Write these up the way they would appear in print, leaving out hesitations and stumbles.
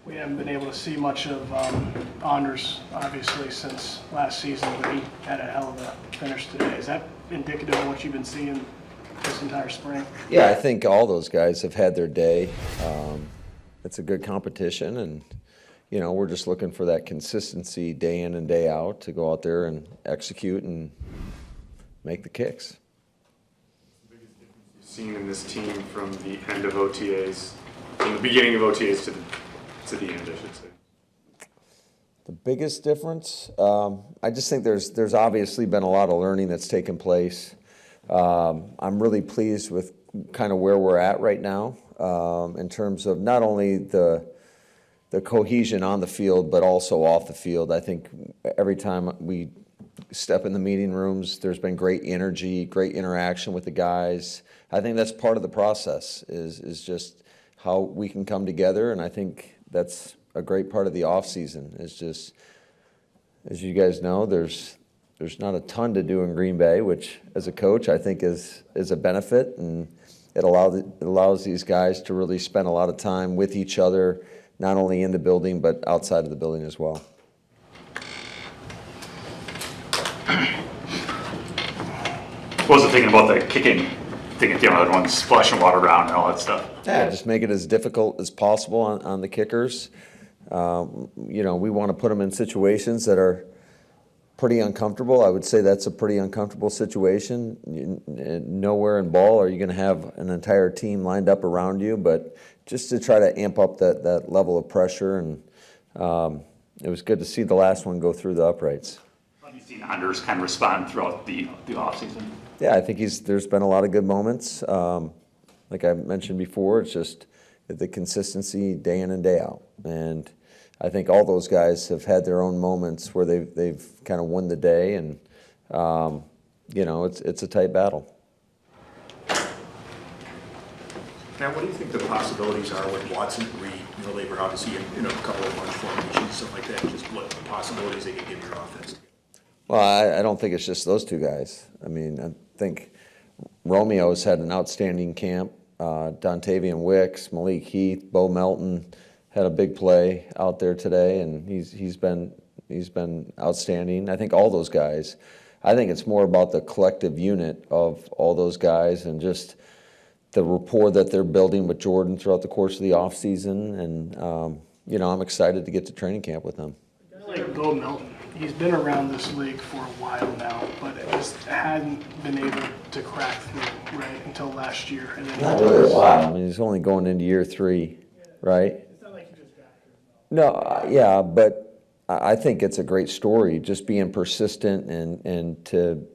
We haven't been able to see much of Anders, obviously, since last season, but he had a hell of a finish today. Is that indicative of what you've been seeing this entire spring? Yeah, I think all those guys have had their day. It's a good competition, and we're just looking for that consistency day in and day out to go out there and execute and make the kicks. The biggest difference you've seen in this team from the end of OTAs, from the beginning of OTAs to the end, I should say? The biggest difference, I just think there's obviously been a lot of learning that's taken place. I'm really pleased with kind of where we're at right now in terms of not only the cohesion on the field, but also off the field. I think every time we step in the meeting rooms, there's been great energy, great interaction with the guys. I think that's part of the process is just how we can come together, and I think that's a great part of the off season. Is just, as you guys know, there's not a ton to do in Green Bay, which as a coach I think is a benefit, and it allows these guys to really spend a lot of time with each other, not only in the building but outside of the building as well. I wasn't thinking about the kicking thing, everyone's splashing water around and all that stuff. Yeah, just make it as difficult as possible on the kickers. We want to put them in situations that are pretty uncomfortable. I would say that's a pretty uncomfortable situation. Nowhere in ball are you going to have an entire team lined up around you, but just to try to amp up that level of pressure. And it was good to see the last one go through the uprights. Have you seen Anders kind of respond throughout the offseason? Yeah, I think there's been a lot of good moments. Like I mentioned before, it's just the consistency day in and day out. And I think all those guys have had their own moments where they've kind of won the day, and it's a tight battle. Matt, what do you think the possibilities are with Watson and Reed? They were obviously in a couple of bunch formations, stuff like that. Just what the possibilities they could give your offense. Well, I don't think it's just those two guys. I mean, I think Romeo's had an outstanding camp. Dontavian Wicks, Malik Heath, Bo Melton had a big play out there today, and he's been outstanding. I think all those guys. I think it's more about the collective unit of all those guys and just the rapport that they're building with Jordan throughout the course of the offseason. And I'm excited to get to training camp with them. Like Bo Melton, he's been around this league for a while now, but it just hadn't been able to crack through right until last year. And then Not really a while. I mean, he's only going into year 3, right? It's not like he just got here. No, yeah, but I think it's a great story, just being persistent and to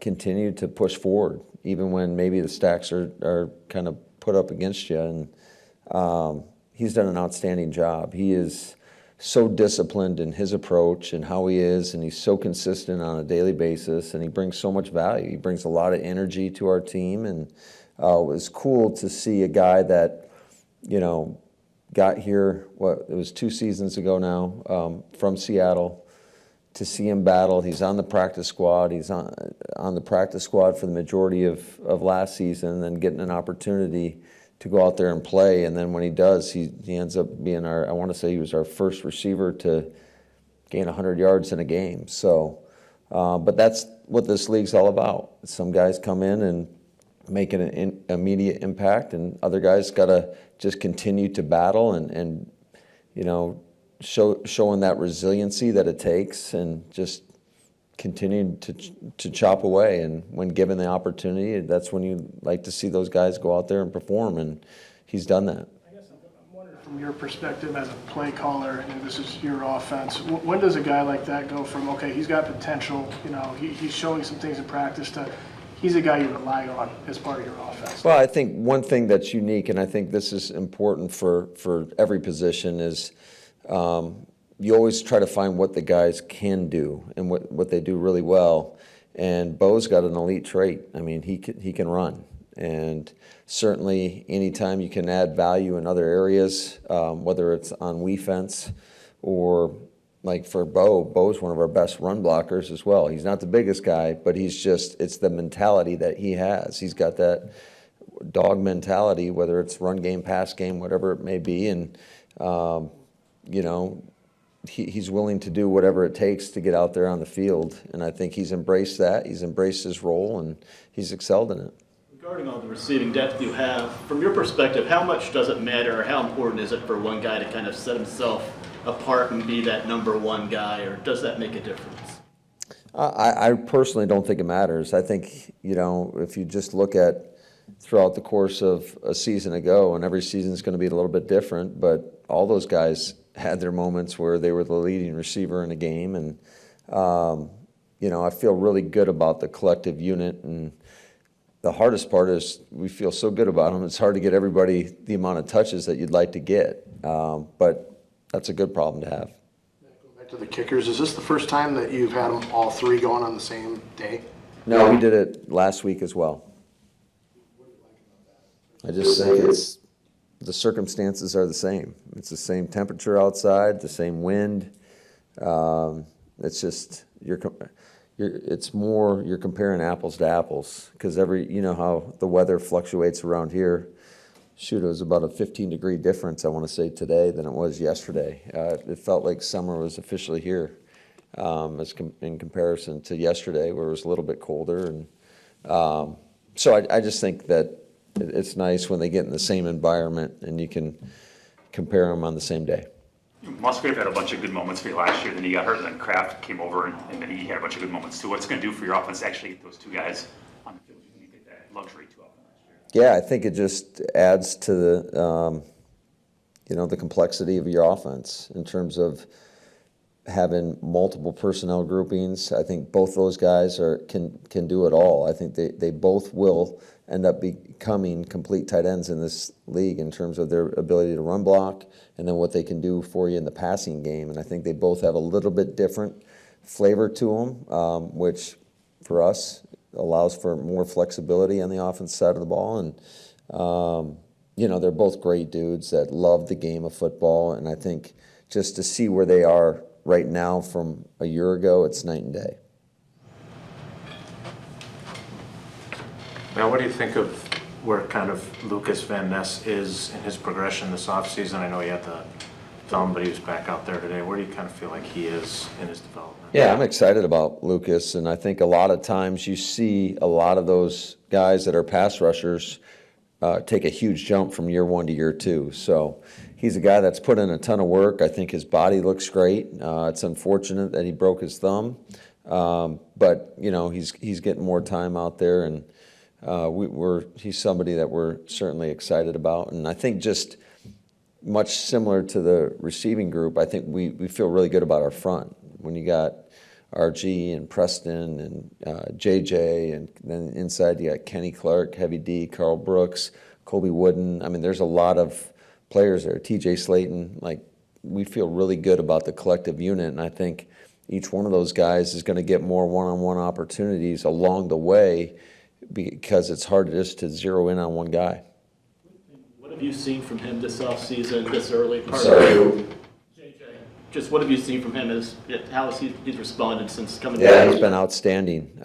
continue to push forward, even when maybe the stacks are kind of put up against you. And he's done an outstanding job. He is so disciplined in his approach and how he is, and he's so consistent on a daily basis, and he brings so much value. He brings a lot of energy to our team, and it was cool to see a guy that, got here, it was 2 seasons ago now, from Seattle, to see him battle. He's on the practice squad. He's on the practice squad for the majority of last season, and getting an opportunity to go out there and play. And then when he does, he ends up being I want to say he was our first receiver to gain 100 yards in a game. So, but that's what this league's all about. Some guys come in and make an immediate impact, and other guys got to just continue to battle and showing that resiliency that it takes, and just continue to chop away. And when given the opportunity, that's when you like to see those guys go out there and perform, and he's done that. I guess I'm wondering from your perspective as a play caller, and this is your offense, when does a guy like that go from, okay, he's got potential, he's showing some things in practice, to he's a guy you rely on as part of your offense? Well, I think one thing that's unique, and I think this is important for every position, is you always try to find what the guys can do and what they do really well. And Bo's got an elite trait. I mean, he can run. And certainly anytime you can add value in other areas, whether it's on defense or like for Bo's one of our best run blockers as well. He's not the biggest guy, but it's the mentality that he has. He's got that dog mentality, whether it's run game, pass game, whatever it may be. And you know, he's willing to do whatever it takes to get out there on the field. And I think he's embraced that. He's embraced his role, and he's excelled in it. Regarding all the receiving depth you have, from your perspective, how much does it matter, or how important is it for one guy to kind of set himself apart and be that number one guy, or does that make a difference? I personally don't think it matters. I think, you know, if you just look at throughout the course of a season ago, and every season is going to be a little bit different, but all those guys had their moments where they were the leading receiver in a game. And, you know, I feel really good about the collective unit. And the hardest part is we feel so good about them. It's hard to get everybody the amount of touches that you'd like to get. But that's a good problem to have. Going back to the kickers, is this the first time that you've had them all three going on the same day? No, we did it last week as well. I just think the circumstances are the same. It's the same temperature outside, the same wind. It's just it's more you're comparing apples to apples, because you know how the weather fluctuates around here. Shoot, it was about a 15-degree difference, I want to say, today than it was yesterday. It felt like summer was officially here, in comparison to yesterday, where it was a little bit colder. And so I just think that it's nice when they get in the same environment and you can compare them on the same day. Musgrave had a bunch of good moments for you last year, then he got hurt, and then Kraft came over, and then he had a bunch of good moments too. What's it going to do for your offense to actually get those two guys on the field? You get that luxury too often last year. Yeah, I think it just adds to the, you know, the complexity of your offense in terms of having multiple personnel groupings. I think both those guys can do it all. I think they both will end up becoming complete tight ends in this league in terms of their ability to run block and then what they can do for you in the passing game. And I think they both have a little bit different flavor to them, which for us allows for more flexibility on the offense side of the ball. And, you know, they're both great dudes that love the game of football. And I think just to see where they are right now from a year ago, it's night and day. Now, what do you think of where kind of Lucas Van Ness is in his progression this offseason? I know he had the film, but he was back out there today. Where do you kind of feel like he is in his development? Yeah, I'm excited about Lucas, and I think a lot of times you see a lot of those guys that are pass rushers take a huge jump from year one to year two. So he's a guy that's put in a ton of work. I think his body looks great. It's unfortunate that he broke his thumb, but you know he's getting more time out there, and he's somebody that we're certainly excited about. And I think just much similar to the receiving group, I think we feel really good about our front. When you got RG and Preston and JJ, and then inside you got Kenny Clark, Heavy D, Carl Brooks, Colby Wooden. I mean, there's a lot of players there. TJ Slayton. Like, we feel really good about the collective unit, and I think each one of those guys is going to get more one-on-one opportunities along the way, because it's hard just to zero in on one guy. What have you seen from him this offseason, this early part? Sorry. JJ. Just what have you seen from him? How has he's responded since coming Yeah, back? he's been outstanding.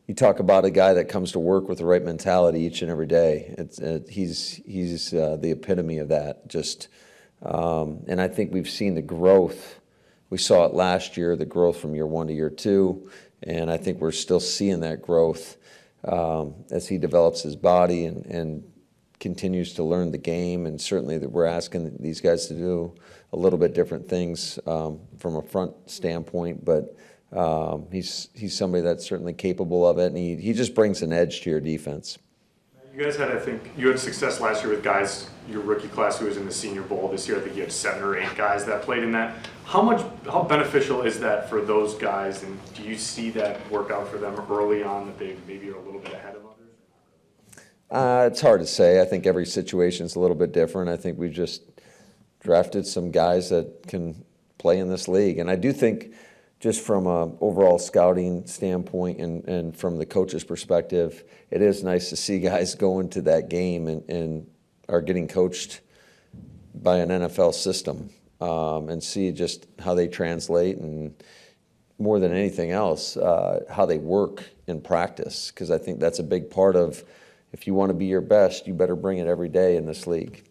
You talk about a guy that comes to work with the right mentality each and every day. He's the epitome of that. And I think we've seen the growth. We saw it last year, the growth from year one to year two, and I think we're still seeing that growth as he develops his body and continues to learn the game. And certainly that we're asking these guys to do a little bit different things from a front standpoint, but he's somebody that's certainly capable of it, and he just brings an edge to your defense. You guys had, I think, you had success last year with guys, your rookie class who was in the Senior Bowl this year. I think you had 7 or 8 guys that played in that. How beneficial is that for those guys, and do you see that work out for them early on, that they maybe are a little bit ahead of others? It's hard to say. I think every situation's a little bit different. I think we've just drafted some guys that can play in this league, and I do think, just from an overall scouting standpoint and from the coach's perspective, it is nice to see guys go into that game and are getting coached by an NFL system, and see just how they translate, and more than anything else, how they work in practice. Because I think that's a big part of, if you want to be your best, you better bring it every day in this league.